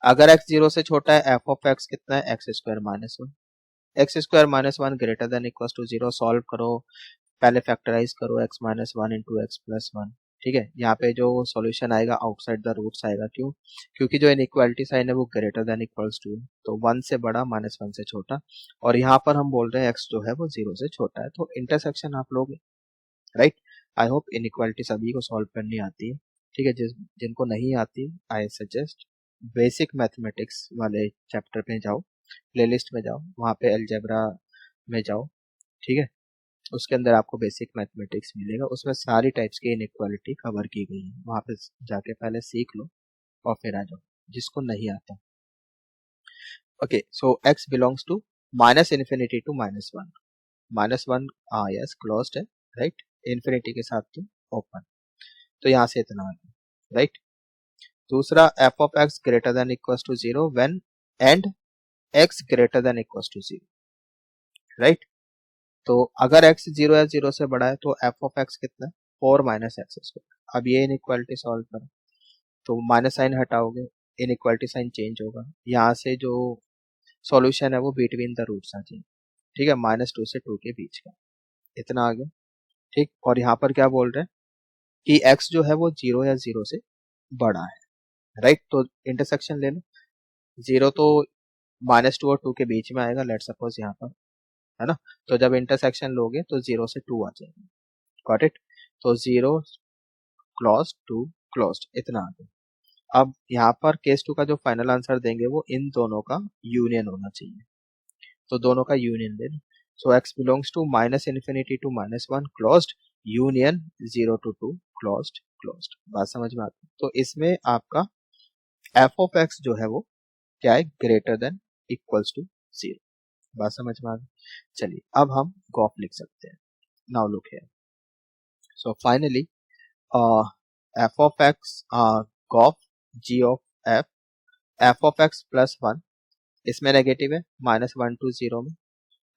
अगर x 0 से छोटा है, f ऑफ x कितना है, x² - 1। x² - 1 greater than equals to 0, solve करो, पहले फैक्टराइज करो, x-1 इंटू x+1। ठीक है, यहाँ पे जो सॉल्यूशन आएगा आउटसाइड द रूट्स आएगा। क्यों, क्योंकि जो इनइक्वालिटी साइन है वो ग्रेटर देन इक्वल्स टू है, तो 1 से बड़ा -1 से छोटा। और यहाँ पर हम बोल रहे हैं x जो है वो 0 से छोटा है, तो इंटरसेक्शन आप लोगे। राइट, आई होप इनइक्वालिटी सभी को सॉल्व करनी आती है। ठीक है, जिनको नहीं आती, आई सजेस्ट बेसिक मैथमेटिक्स वाले चैप्टर पे जाओ, प्लेलिस्ट में जाओ, वहाँ पे अलजेब्रा में जाओ। ठीक है, उसके अंदर आपको बेसिक मैथमेटिक्स मिलेगा, उसमें सारी टाइप्स की इनइक्वालिटी कवर की गई है। वहाँ पे जाके पहले सीख लो और फिर आ जाओ, जिसको नहीं आता। Okay, so x belongs to -infinity to -1। -1 yes closed है, राइट, इन्फिनिटी के साथ तो ओपन। तो यहाँ से इतना आ गया। राइट, दूसरा f of x greater than equals to 0 when and x greater than equals to 0। Right, तो अगर x 0 या 0 से बड़ा है तो f ऑफ x कितना है, 4 माइनस एक्स स्क्वायर। अब ये इनइक्वालिटी सॉल्व करो, तो माइनस साइन हटाओगे, इनइक्वालिटी साइन चेंज होगा। यहाँ से जो सॉल्यूशन है वो बिटवीन द रूट्स आ जाएगी। ठीक है, -2 से 2 के बीच का, इतना आ गया। ठीक, और यहाँ पर क्या बोल रहे हैं कि x जो है वो 0 या 0 से बड़ा है। राइट, तो इंटरसेक्शन ले लो, 0 तो -2 और 2 के बीच में आएगा, लेट सपोज यहाँ पर, है ना। तो जब इंटरसेक्शन लोगे तो 0 से 2 आ जाएगा। गॉट इट, तो 0 क्लोज 2 क्लोज्ड, इतना आ गया। अब यहाँ पर केस 2 का जो फाइनल आंसर देंगे वो इन दोनों का यूनियन होना चाहिए, तो दोनों का यूनियन ले लो। So x belongs to minus infinity to minus one closed, union 0 to 2 closed closed. बात समझ में आती है? तो इसमें आपका एफ ऑफ एक्स जो है वो क्या है, ग्रेटर देन इक्वल्स टू 0। बात समझ में आ गई? चलिए अब हम गॉफ लिख सकते हैं। Now look here, so finally F of X gof G of F, F of X plus one, इसमें नेगेटिव है माइनस वन टू जीरो में,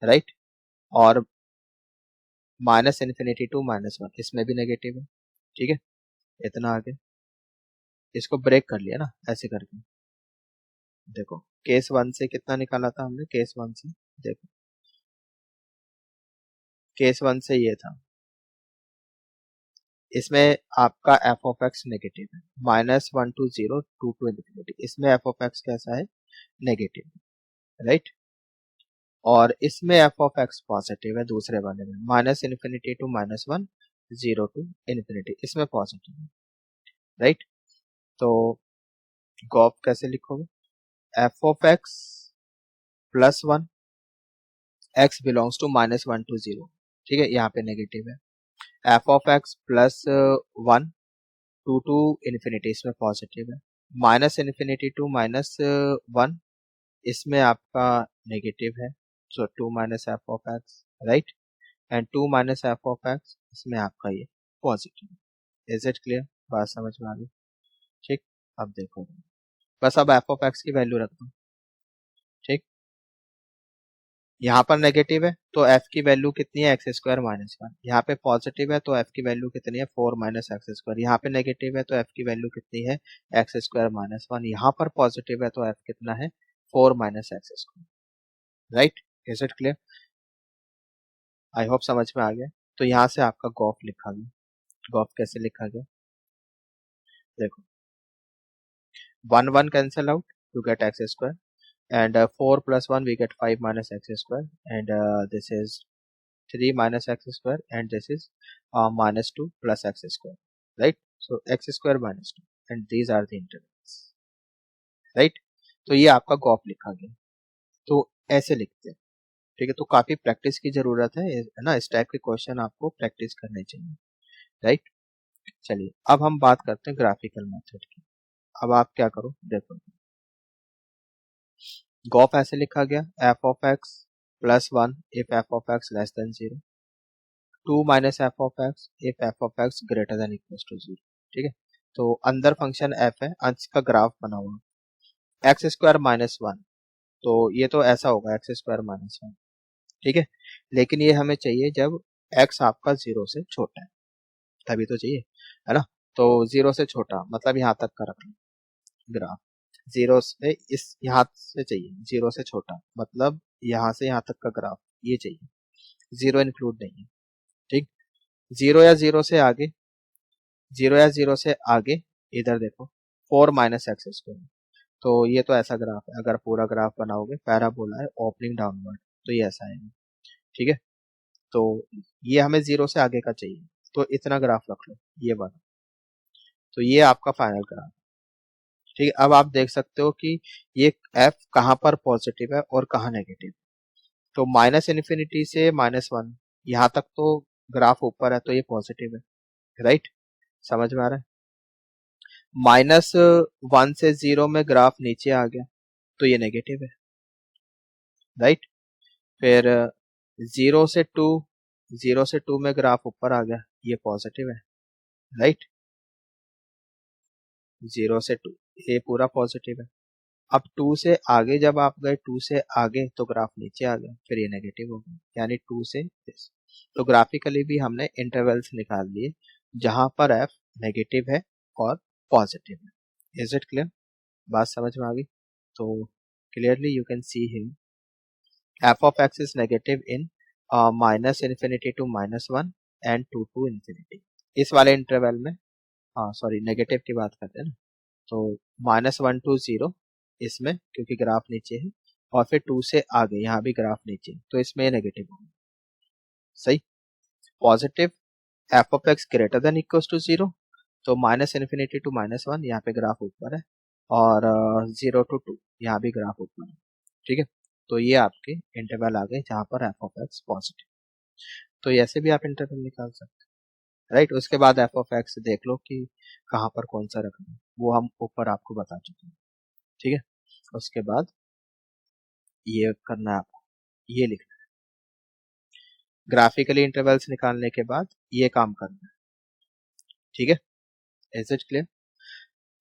राइट, और minus infinity to minus one इसमें भी नेगेटिव है। ठीक है, इतना आगे इसको ब्रेक कर लिया ना ऐसे करके। देखो केस वन से कितना निकाला था हमने, केस वन से देखो, केस वन से ये था, इसमें आपका एफ ऑफ एक्स नेगेटिव है, minus one to zero two to infinity, इसमें एफ ऑफ एक्स कैसा है, नेगेटिव, राइट, और इसमें एफ ऑफ एक्स पॉजिटिव है दूसरे वाले में, minus infinity to minus one, zero to infinity, इसमें पॉजिटिव है, राइट। तो गॉफ कैसे लिखोगे, F of X plus one, X belongs to minus one to zero, ठीक है, यहाँ पे नेगेटिव है, F of X plus one to to infinity, इसमें पॉजिटिव है, minus infinity to minus one, इसमें आपका नेगेटिव है, so two minus F of X, right, and two minus F of x, इसमें आपका ये पॉजिटिव। Is it clear? बात समझ में आ गई? ठीक, अब देखो बस अब एफ ऑफ एक्स की वैल्यू रख दो, ठीक, यहाँ पर नेगेटिव है तो एफ की वैल्यू कितनी है, एक्स स्क्वायर माइनस वन, यहाँ पे पॉजिटिव है तो एफ की वैल्यू कितनी है, फोर माइनस एक्स स्क्वायर, यहाँ पे नेगेटिव है तो एफ की वैल्यू कितनी है, एक्स स्क्वायर माइनस वन, यहाँ पर पॉजिटिव है तो एफ कितना है, four minus x square, right. Is it clear? I hope समझ में आ गया। तो यहाँ से आपका गॉफ लिखा गया, गॉफ कैसे लिखा गया, देखो one one cancel out to get X square and 4 plus 1 we get 5 minus x square and this is 3 minus x square and this is minus 2 plus x square, right, so x square minus 2 and these are the intervals, right। तो ये आपका Gauff लिखा गया, तो ऐसे लिखते हैं, ठीक है। तो काफी प्रैक्टिस की जरूरत है ना, इस टाइप के क्वेश्चन आपको प्रैक्टिस करने चाहिए, राइट। चलिए अब हम बात करते हैं ग्राफिकल मेथड की। अब आप क्या करो, देखो गॉफ ऐसे लिखा गया, F of X plus one if F of X less than zero, two minus F of X if F of X greater than equal to zero, ठीक है। तो अंदर फंक्शन एफ है, अंश का ग्राफ बना हुआ, एक्स स्क्वायर माइनस वन, तो ये तो ऐसा होगा एक्स स्क्वायर माइनस वन, ठीक है, लेकिन ये हमें चाहिए जब एक्स आपका जीरो से छोटा है, तभी तो चाहिए, है ना। तो जीरो से छोटा मतलब यहाँ तक का रख लो ग्राफ, जीरो से इस यहाँ से चाहिए, जीरो से छोटा मतलब यहाँ से यहाँ तक का ग्राफ ये चाहिए, जीरो इंक्लूड नहीं है, ठीक। जीरो या जीरो से आगे, जीरो या जीरो से आगे इधर देखो, फोर माइनस एक्स स्क्वायर, तो ये तो ऐसा ग्राफ है, अगर पूरा ग्राफ बनाओगे पैराबोला है ओपनिंग डाउनवर्ड, तो ये ऐसा है, ठीक है। तो ये हमें जीरो से आगे का चाहिए, तो इतना ग्राफ रख लो ये वाला, तो ये आपका फाइनल ग्राफ, ठीक है। अब आप देख सकते हो कि ये एफ कहाँ पर पॉजिटिव है और कहाँ नेगेटिव, तो माइनस इन्फिनिटी से माइनस वन यहाँ तक तो ग्राफ ऊपर है तो ये पॉजिटिव है, राइट, समझ में आ रहा है। माइनस वन से जीरो में ग्राफ नीचे आ गया तो ये नेगेटिव है, राइट। फिर जीरो से टू, जीरो से टू में ग्राफ ऊपर आ गया, ये पॉजिटिव है, राइट, जीरो से टू ये पूरा पॉजिटिव है। अब टू से आगे जब आप गए, टू से आगे तो ग्राफ नीचे आ गया, फिर ये नेगेटिव हो गया, यानी टू से दिस। तो ग्राफिकली भी हमने इंटरवल्स निकाल लिए जहां पर एफ नेगेटिव है और पॉजिटिव है। Is it clear? बात समझ में आ गई? तो clearly you can see here F of X is negative in minus infinity to minus one and two to infinity, इस वाले इंटरवल में, हाँ सॉरी नेगेटिव की बात करते हैं ना, तो माइनस वन टू जीरो इसमें क्योंकि ग्राफ नीचे है, और फिर टू से आगे यहाँ भी ग्राफ नीचे, तो इसमें नेगेटिव होगा, सही। Positive F of X greater than equal to zero, तो minus infinity to minus one यहाँ पे ग्राफ ऊपर है, और जीरो टू टू यहाँ भी ग्राफ ऊपर है, ठीक है। तो ये आपके इंटरवल आ गए जहाँ पर एफ ऑफ एक्स पॉजिटिव। तो ऐसे भी आप इंटरवल निकाल सकते हैं, राइट। उसके बाद एफ ऑफ एक्स देख लो कि कहाँ पर कौन सा रखना है, वो हम ऊपर आपको बता चुके हैं, ठीक है। उसके बाद ये करना है आपको, ये लिखना है। ग्राफिकली इंटरवल्स निकालने के बाद ये काम करना है, ठीक है। Is it clear?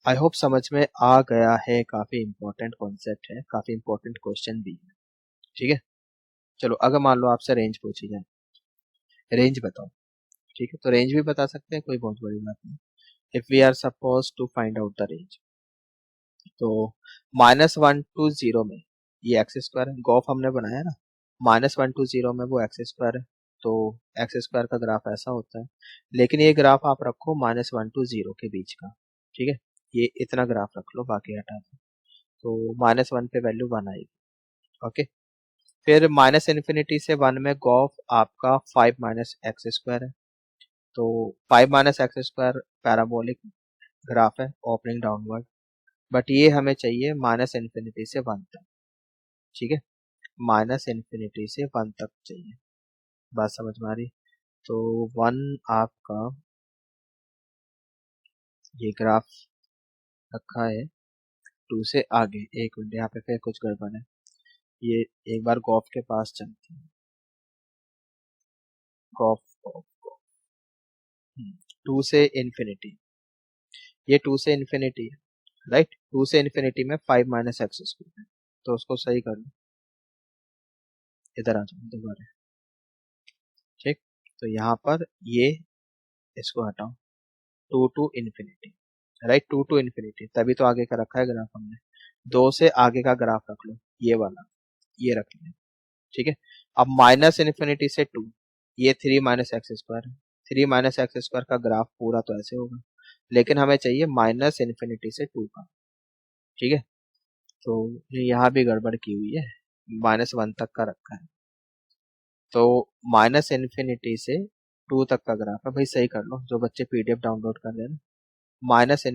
I hope समझ में आ गया है। काफी इंपॉर्टेंट कॉन्सेप्ट है, काफी इंपॉर्टेंट क्वेश्चन भी है, ठीक है। चलो अगर मान लो आपसे रेंज पूछी जाए, रेंज बताओ, ठीक है। तो रेंज भी बता सकते हैं, कोई बहुत बड़ी बात नहीं। If we are suppose to find out the range, तो -1 to 0 में ये एक्स स्क्वायर है, गॉफ हमने बनाया ना, -1 to 0 में वो एक्स स्क्वायर है, तो एक्स स्क्वायर का ग्राफ ऐसा होता है। लेकिन ये ग्राफ आप रखो -1 to 0 के बीच का, ठीक है। ये इतना ग्राफ रख लो, बाकी हटा दो। तो -1 पे वैल्यू 1 आएगी, ओके। फिर -∞ से 1 में गॉफ आपका 5 माइनस एक्स स्क्वायर है, तो 5 minus x square parabolic graph है, ओपनिंग डाउनवर्ड। बट ये हमें चाहिए -∞ से 1 तक, ठीक है। -∞ से 1 तक चाहिए, बात समझ में आ रही? तो 1 आपका ये ग्राफ रखा है, 2 से आगे। एक मिनट, यहाँ पे फिर कुछ गड़बड़ है, ये एक बार गॉफ के पास चलते हैं। गॉफ गॉफ गॉफ 2 से इन्फिनिटी, ये 2 से इन्फिनिटी है, राइट। 2 से इन्फिनिटी में 5 माइनस एक्स स्क्वायर है, तो उसको सही कर लो, इधर आ जाओ दोबारा, ठीक। तो यहाँ पर ये इसको हटाओ, 2 to infinity, right. 2 to infinity, तभी तो आगे का रखा है ग्राफ हमने। 2 से आगे का ग्राफ रख लो, ये वाला, ये रख लें, ठीक है। अब -∞ से 2, ये 3 माइनस एक्स स्क्वायर है। 3 माइनस एक्स स्क्वायर का ग्राफ पूरा तो ऐसे होगा, लेकिन हमें चाहिए -∞ से 2 का, ठीक है। तो ये यहाँ भी गड़बड़ की हुई है, -1 तक का रखा है, तो -∞ से 2 तक का ग्राफ है। भाई सही कर लो, जो बच्चे पीडीएफ डाउनलोड कर रहे हैं ना, -∞ से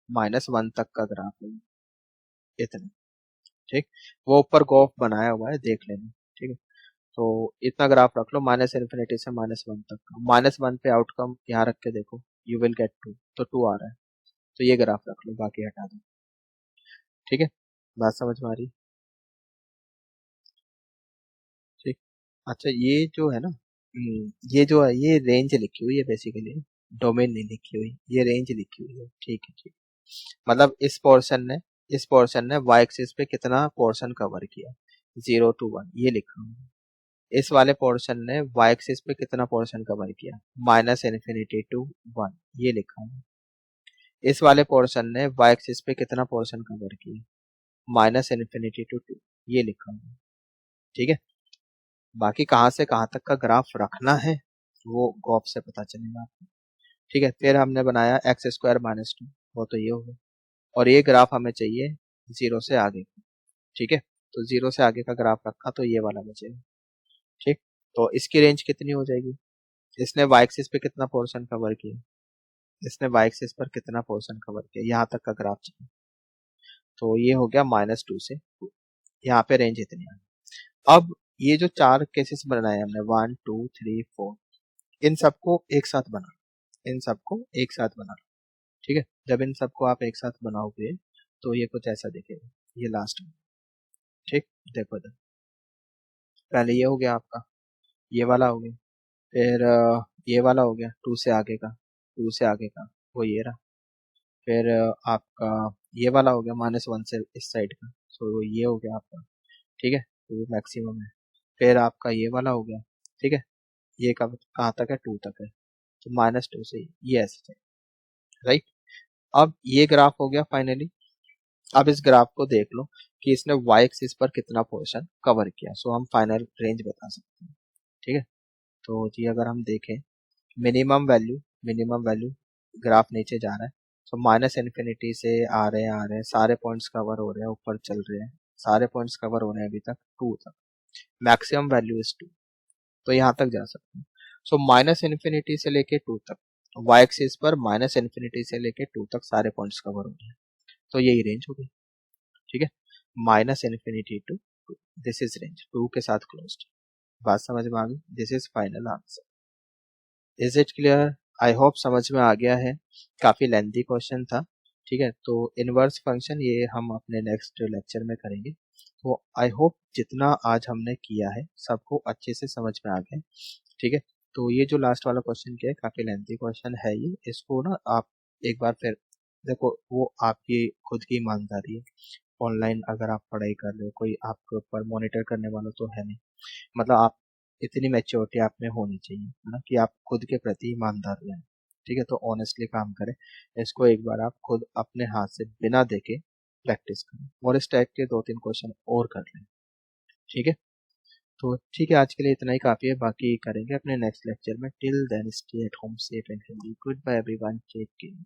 -1 तक का ग्राफ है, इतना, ठीक। वो ऊपर गॉफ बनाया हुआ है, देख लेना, ठीक है। तो इतना ग्राफ रख लो, -∞ से -1 तक का। -1 पे आउटकम यहाँ रख के देखो, यू विल गेट 2, तो 2 आ रहा है, तो ये ग्राफ रख लो, बाकी हटा दो, ठीक है। बात समझ में आ रही? ठीक। अच्छा ये जो है ना, ये जो है ये रेंज लिखी हुई है बेसिकली, डोमेन नहीं लिखी हुई, ये रेंज लिखी हुई है, ठीक है, ठीक। मतलब इस पोर्शन ने y एक्सिस पे कितना पोर्शन कवर किया, 0 to 1 ये लिखा हुआ है। इस वाले पोर्शन ने y एक्सिस पे कितना पोर्शन कवर किया, -∞ to 1 ये लिखा हुआ है। इस वाले पोर्शन ने y एक्सिस पे कितना पोर्शन कवर किया, -∞ to 2 ये लिखा हुआ है, ठीक है। बाकी कहाँ से कहाँ तक का ग्राफ रखना है वो गॉप से पता चलेगा आपको, ठीक है। फिर हमने बनाया x² - 2, वो तो ये होगा। और ये ग्राफ हमें चाहिए 0 से आगे, ठीक है। तो 0 से आगे का ग्राफ रखा, तो ये वाला बचेगा, ठीक। तो इसकी रेंज कितनी हो जाएगी, इसने y एक्सिस पे कितना पोर्शन कवर किया, इसने y एक्सिस पर कितना पोर्शन कवर किया, यहाँ तक का ग्राफ चाहिए। तो ये हो गया -2 से 2, यहाँ पे रेंज इतनी है। अब ये जो 4 केसेस बनाए हमने, 1 2 3 4, इन सबको एक साथ बना इन सबको एक साथ बना लो, ठीक है। जब इन सबको आप एक साथ बनाओगे तो ये कुछ ऐसा दिखेगा, ये लास्ट में, ठीक। देखो इधर, पहले ये हो गया आपका, ये वाला हो गया, फिर ये वाला हो गया, 2 से आगे का, 2 से आगे का वो ये रहा। फिर आपका ये वाला हो गया -1 से इस साइड का, सो ये हो गया आपका, ठीक है। तो ये मैक्सिमम है। फिर आपका ये वाला हो गया, ठीक है। ये कब कहाँ तक है, 2 तक है, तो -2 से ये ऐसे, राइट। अब ये ग्राफ हो गया फाइनली। अब इस ग्राफ को देख लो कि इसने y एक्सिस पर कितना पोर्शन कवर किया, सो हम फाइनल रेंज बता सकते हैं, ठीक है। तो जी अगर हम देखें, मिनिमम वैल्यू ग्राफ नीचे जा रहा है, तो -∞ से आ रहे हैं, सारे पॉइंट्स कवर हो रहे हैं, ऊपर चल रहे हैं, सारे पॉइंट्स कवर हो रहे हैं अभी तक 2 तक, मैक्सिमम वैल्यू इज 2, तो यहाँ तक जा सकते हैं। सो -∞ से लेके 2 तक, y एक्सिस पर -∞ से लेके 2 तक सारे पॉइंट्स कवर हो रहे हैं, तो यही रेंज होगी, ठीक है। Minus infinity to two, this is range, two के साथ क्लोज्ड। बात समझ में आ गई? This is final answer. Is it clear? I hope समझ में आ गया है। काफी लेंथी क्वेश्चन था। ठीक है, तो इनवर्स फंक्शन ये हम अपने नेक्स्ट लेक्चर में करेंगे। तो आई होप जितना आज हमने किया है सबको अच्छे से समझ में आ गया। ठीक है, तो ये जो लास्ट वाला क्वेश्चन किया है काफी लेंथी क्वेश्चन है ये, इसको ना आप एक बार फिर देखो, वो आपकी खुद की ईमानदारी है। ऑनलाइन अगर आप पढ़ाई कर रहे हो, कोई आपके ऊपर मॉनिटर करने वाला तो है नहीं। मतलब आप इतनी मैच्योरिटी आप में होनी चाहिए, है ना, कि आप खुद के प्रति ईमानदार रहें। ठीक है, तो ऑनेस्टली काम करें। इसको एक बार आप खुद अपने हाथ से बिना देखे प्रैक्टिस करें और इस टाइप के 2-3 क्वेश्चन और कर लें। ठीक है, तो ठीक है, आज के लिए इतना ही काफ़ी है, बाकी करेंगे अपने नेक्स्ट लेक्चर में। Till then stay at home safe and healthy. Goodbye everyone, take care.